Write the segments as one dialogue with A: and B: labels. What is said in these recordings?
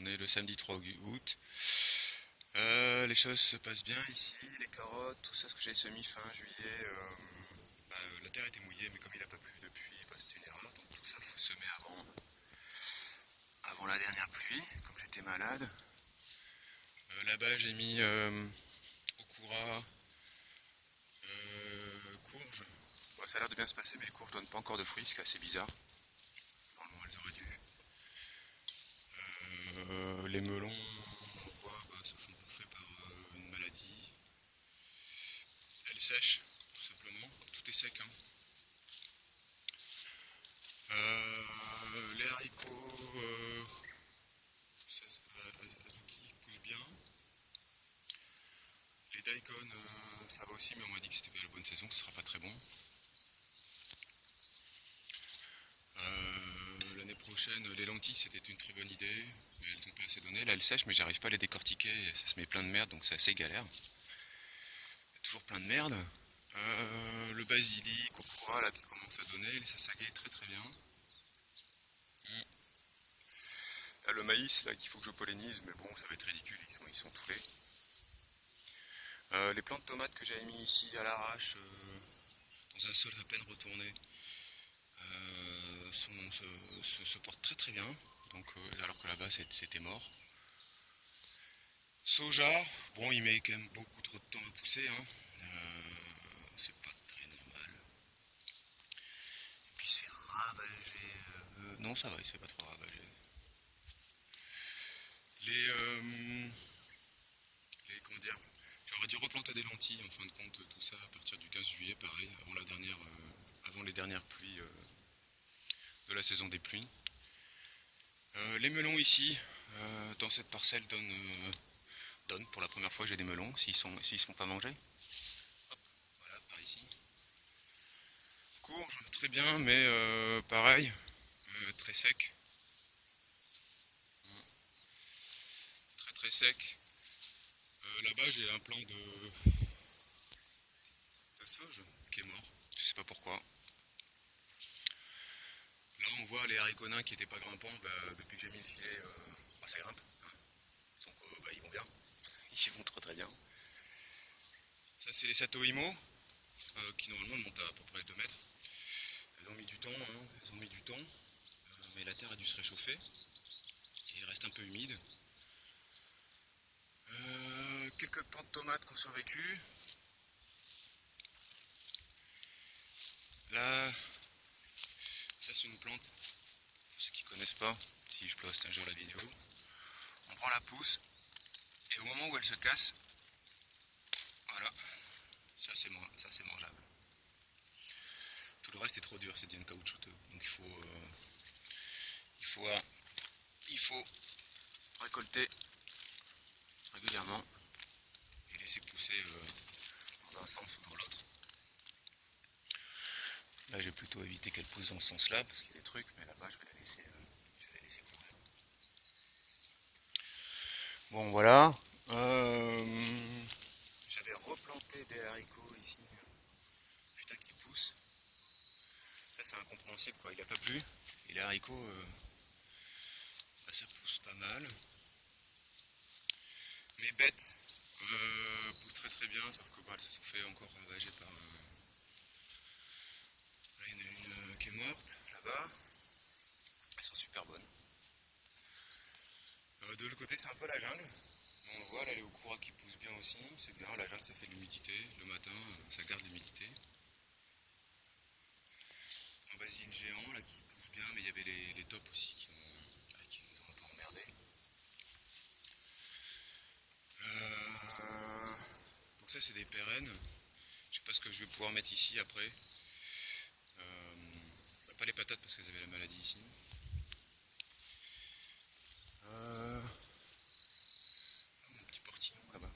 A: est le samedi 3 août. Les choses se passent bien ici, les carottes, tout ça, ce que j'avais semé fin juillet. La terre était mouillée, mais comme il n'a pas plu depuis, c'était une erreur. Donc tout ça, il faut semer avant la dernière pluie, comme j'étais malade. Là-bas, j'ai mis okura, courge. Bon, ça a l'air de bien se passer, mais les courges ne donnent pas encore de fruits, ce qui est assez bizarre. Normalement, elles auraient dû. Les melons, on voit, se font bouffer par une maladie. Elles sèchent, tout simplement. Tout est sec. Hein. Les haricots, azuki poussent bien. Les daikon, ça va aussi, mais on m'a dit que c'était pas la bonne saison, que ce sera pas très bon. L'année prochaine, les lentilles c'était une très bonne idée, mais elles n'ont pas assez donné. Là elles sèchent, mais j'arrive pas à les décortiquer, et ça se met plein de merde, donc c'est assez galère. Il y a toujours plein de merde. Le basilic, okura, là qui commence à donner, les sasagé très très bien. Là, le maïs, là qu'il faut que je pollinise, mais bon ça va être ridicule, ils sont tous laids. Les plants de tomates que j'avais mis ici à l'arrache, dans un sol à peine retourné, se portent très très bien, donc, alors que là-bas c'était mort. Soja, bon il met quand même beaucoup trop de temps à pousser, hein. C'est pas très normal. Et puis il se fait ravager. Non ça va, il se fait pas trop ravager. Comment dire, j'aurais dû replanter des lentilles en fin de compte, tout ça à partir du 15 juillet, pareil, avant les dernières pluies de la saison des pluies. Les melons ici, dans cette parcelle, donnent pour la première fois j'ai des melons, s'ils sont pas mangés. Hop, voilà, par ici. Courge, très bien, mais pareil, très sec. Très très sec. Là-bas j'ai un plant de sauge qui est mort, je sais pas pourquoi. Là on voit les haricots nains qui n'étaient pas grimpants, depuis que j'ai mis le filet, ça grimpe. Donc ils vont bien, ils vont très très bien. Ça c'est les satoimo, qui normalement montent à peu près 2 mètres. Elles ont mis du temps, mais la terre a dû se réchauffer, et il reste un peu humide. Quelques plants de tomates qui ont survécu. Là, ça c'est une plante, pour ceux qui ne connaissent pas, si je poste un jour la vidéo. On prend la pousse, et au moment où elle se casse, voilà, ça c'est mangeable. Tout le reste est trop dur, c'est bien caoutchouteux, donc il faut récolter régulièrement et laisser pousser dans un sens ou dans l'autre. Là j'ai plutôt évité qu'elle pousse dans ce sens là parce qu'il y a des trucs, mais là-bas je vais la laisser courir. Bon voilà. J'avais replanté des haricots ici. Putain qui poussent. Ça c'est incompréhensible quoi, il a pas plu. Et les haricots, ça pousse pas mal. Mes bêtes poussent très très bien, sauf que elles se sont fait encore ravager par... Là il y en a une qui est morte, là-bas. Elles sont super bonnes. De l'autre côté c'est un peu la jungle. On voit là les okura qui poussent bien aussi, c'est bien, la jungle ça fait de l'humidité, le matin ça garde l'humidité. Un basilic géant là qui pousse bien, mais il y avait les tops aussi qui nous ont un peu emmerdés. Donc ça c'est des pérennes, je sais pas ce que je vais pouvoir mettre ici après. Pas les patates parce qu'elles avaient la maladie ici. Mon petit portillon là-bas.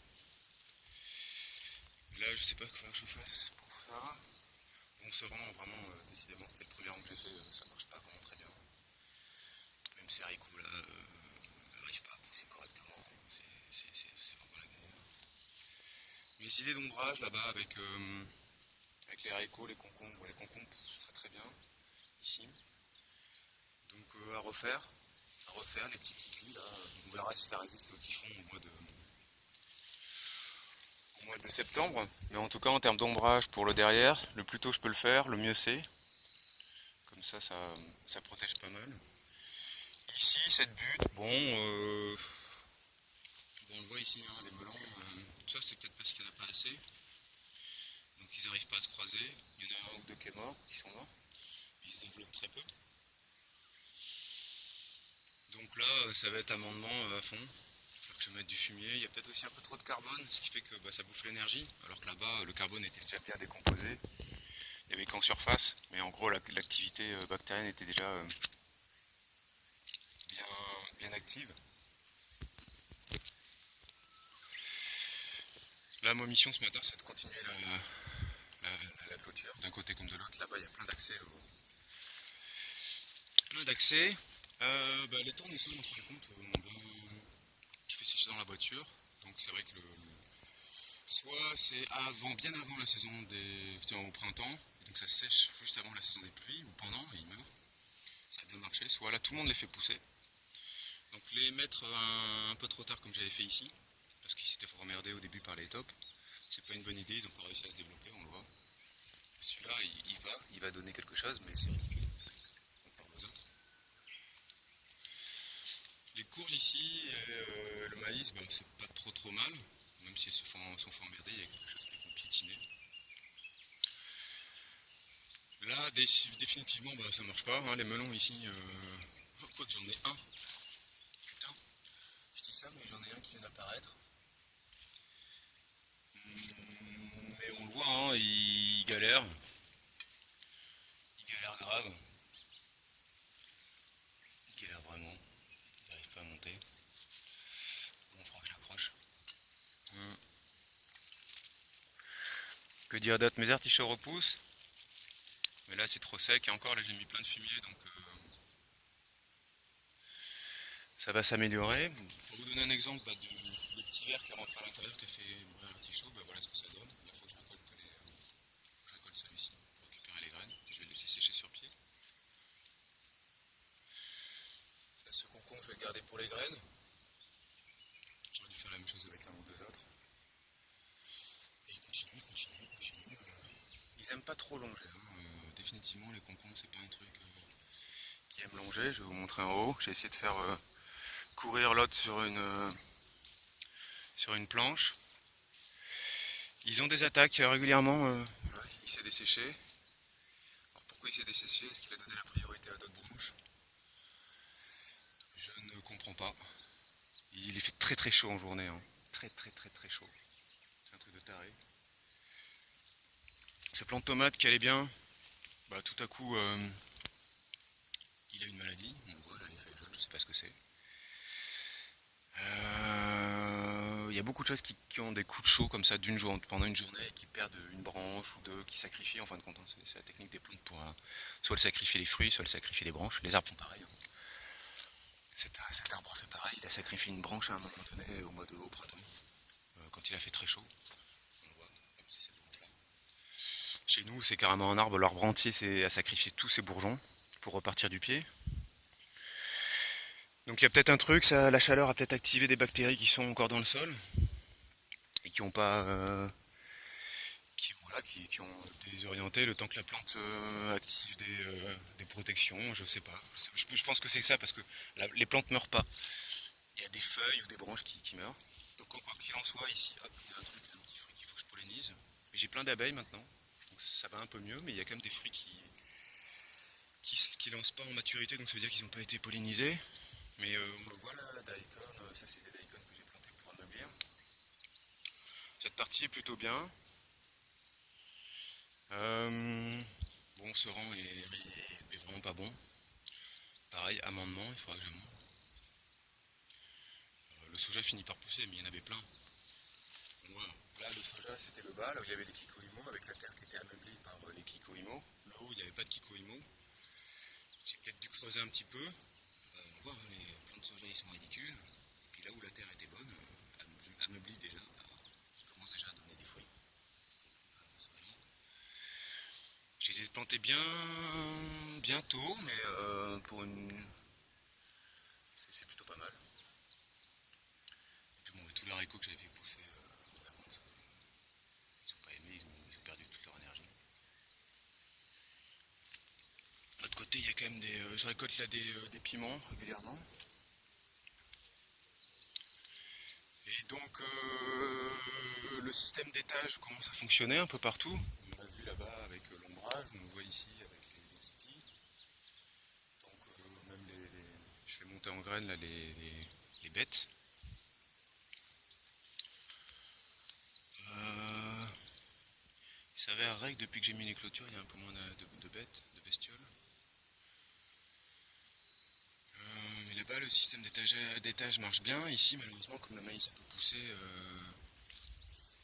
A: Là je sais pas quoi que je fasse pour ça. On se rend vraiment, décidément c'est le premier rang que j'ai fait, ça marche pas vraiment très bien. Même ces haricots là n'arrivent pas à pousser correctement, c'est vraiment la galère. Mes idées d'ombrage là-bas avec les haricots, les concombres poussent très très bien ici. Donc à refaire refaire les petites aiguilles là. On verra si ça résiste au typhon au mois de septembre. Mais en tout cas en termes d'ombrage pour le derrière, le plus tôt je peux le faire, le mieux c'est. Comme ça protège pas mal. Ici cette butte, bon on le voit ici, hein, les melons, tout ça c'est peut-être parce qu'il n'y en a pas assez. Donc ils n'arrivent pas à se croiser. Il y en a un ou deux qui est mort, qui sont morts. Ils se développent très peu. Donc là, ça va être amendement à fond. Il faut que je mette du fumier. Il y a peut-être aussi un peu trop de carbone, ce qui fait que ça bouffe l'énergie. Alors que là-bas, le carbone était déjà bien décomposé. Il n'y avait qu'en surface, mais en gros, l'activité bactérienne était déjà bien active. Là, ma mission ce matin, c'est de continuer la clôture, d'un côté comme de l'autre. Là-bas, il y a plein d'accès. Les tournesols, en fin de compte, je fais sécher dans la voiture. Donc c'est vrai que soit c'est bien avant la saison au printemps, et donc ça sèche juste avant la saison des pluies, ou pendant, et ils meurent. Ça a bien marché. Soit là, tout le monde les fait pousser. Donc les mettre un peu trop tard, comme j'avais fait ici, parce qu'ils s'étaient fait emmerder au début par les tops, c'est pas une bonne idée, ils n'ont pas réussi à se développer, on le voit. Celui-là, il va donner quelque chose, mais c'est ridicule. Aux autres. Les courges ici, le maïs, c'est pas trop mal, même si elles sont fait emmerder, il y a quelque chose qui est piétiné. Là, définitivement, ça marche pas, hein, les melons ici, quoi que j'en ai un. Putain, je dis ça, mais j'en ai un qui vient d'apparaître. Mais on le voit, hein, il galère. Il galère grave. Il galère vraiment. Il n'arrive pas à monter. Bon, il faudra que je l'accroche. Que dire d'autre? Mes artichauts repoussent. Mais là c'est trop sec et encore là j'ai mis plein de fumier donc ça va s'améliorer. Pour vous donner un exemple de petit verre qui est rentré à l'intérieur qui a fait mourir l'artichaut, voilà ce que ça donne. Là il faut que je récolte celui-ci pour récupérer les graines et je vais le laisser sécher sur pied. Là, ce concombre je vais le garder pour les graines. J'aurais dû faire la même chose avec un ou deux autres. Et il continue. Ils aiment pas trop longer. Définitivement les concombres c'est pas un truc qui aime longer. Je vais vous montrer en haut. J'ai essayé de faire courir l'autre sur une planche. Ils ont des attaques régulièrement. Voilà, il s'est desséché. Alors pourquoi il s'est desséché? Est-ce qu'il a donné la priorité à d'autres branches? Je ne comprends pas. Il est fait très chaud en journée. Hein. Très chaud. C'est un truc de taré. Ce plant de tomate qui allait bien, tout à coup il a une maladie. On le voit là, les feuilles jaunes, je ne sais pas ce que c'est. Il y a beaucoup de choses qui ont des coups de chaud comme ça pendant une journée et qui perdent une branche ou deux, qui sacrifient en fin de compte. Hein. C'est la technique des plantes pour soit elles sacrifient les fruits, soit elles sacrifient les branches. Les arbres font pareil. Hein. Cet arbre fait pareil, il a sacrifié une branche à un moment donné au printemps, quand il a fait très chaud. On le voit, c'est cette branche-là. Chez nous, c'est carrément un arbre, l'arbre entier a sacrifié tous ses bourgeons pour repartir du pied. Donc il y a peut-être un truc, la chaleur a peut-être activé des bactéries qui sont encore dans le sol et qui ont pas, qui ont désorienté le temps que la plante active des protections. Je sais pas. Je pense que c'est ça parce que les plantes meurent pas. Il y a des feuilles ou des branches qui meurent. Donc quoi qu'il en soit, ici, hop, il y a un truc, un petit fruit qu'il faut que je pollinise. J'ai plein d'abeilles maintenant, donc ça va un peu mieux, mais il y a quand même des fruits qui lancent pas en maturité, donc ça veut dire qu'ils n'ont pas été pollinisés. Mais on le voit là, daikon, ça c'est des daikon que j'ai plantés pour ameublir. Cette partie est plutôt bien. Ce rang est vraiment pas bon. Pareil, amendement, il faudra que j'amende. Le soja finit par pousser, mais il y en avait plein. Voilà. Là, le soja, c'était le bas, là où il y avait les kikoimo, avec la terre qui était ameublée par les kikoimo. Là haut, il n'y avait pas de kikoimo. J'ai peut-être dû creuser un petit peu. On voit, hein, les plants de soja, ils sont ridicules. Et puis là où la terre était bonne, ameublée déjà, il commence déjà à donner des fruits. Je les ai plantés bien tôt, mais haricots que j'avais fait pousser avant, ils n'ont pas aimé, ils ont perdu toute leur énergie. De l'autre côté, il y a quand même je récolte là des piments régulièrement. Et donc le système d'étage commence à fonctionner un peu partout. On l'a vu là-bas avec l'ombrage, on le voit ici avec les tipis. Donc même je fais monter en graines là, les bêtes. Il s'avérerait que depuis que j'ai mis les clôtures, il y a un peu moins de bêtes, de bestioles. Mais là-bas, le système d'étage marche bien. Ici, malheureusement, comme le maïs a peu poussé,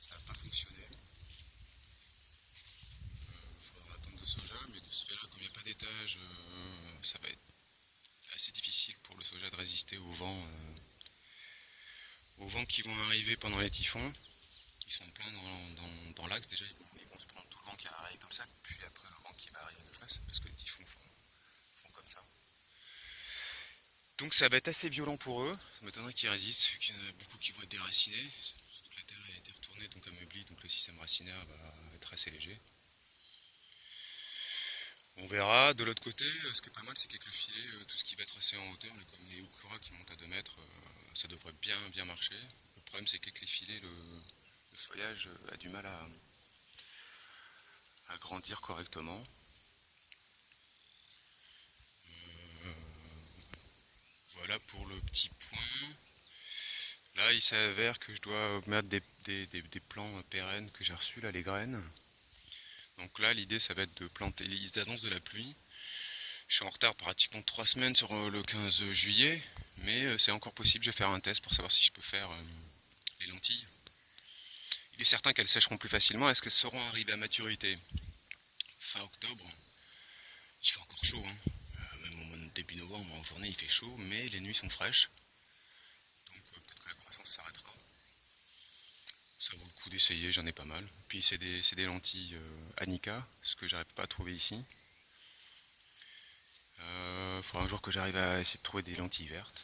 A: ça n'a pas fonctionné. Il faudra attendre de soja, mais de ce fait-là, comme il n'y a pas d'étage, ça va être assez difficile pour le soja de résister aux vents qui vont arriver pendant les typhons. Ils sont pleins dans l'axe, déjà ils vont se prendre tout le vent qui arrive comme ça, puis après le vent qui va arriver de face, parce que les typhons font comme ça. Donc ça va être assez violent pour eux, ça m'étonnerait qu'ils résistent, vu qu'il y en a beaucoup qui vont être déracinés, surtout que la terre a été retournée, donc ameublie, donc le système racinaire va être assez léger. On verra. De l'autre côté, ce qui est pas mal, c'est qu'avec le filet, tout ce qui va être assez en hauteur, là, comme les hukura qui montent à 2 mètres, ça devrait bien marcher. Le problème, c'est qu'avec les filets, le feuillage a du mal à grandir correctement. Voilà pour le petit point. Là, il s'avère que je dois mettre des plants pérennes que j'ai reçus, là, les graines. Donc là, l'idée, ça va être de planter. Ils annoncent de la pluie. Je suis en retard pratiquement 3 semaines sur le 15 juillet, mais c'est encore possible. Je vais faire un test pour savoir si je peux faire les lentilles. Il est certain qu'elles sécheront plus facilement. Est-ce qu'elles seront arrivées à maturité fin octobre? Il fait encore chaud, hein. Même au mois de début novembre, en journée, il fait chaud, mais les nuits sont fraîches. Donc peut-être que la croissance s'arrêtera. Ça vaut le coup d'essayer, j'en ai pas mal. Puis c'est des lentilles Anika, ce que j'arrive pas à trouver ici. Faudra un jour que j'arrive à essayer de trouver des lentilles vertes.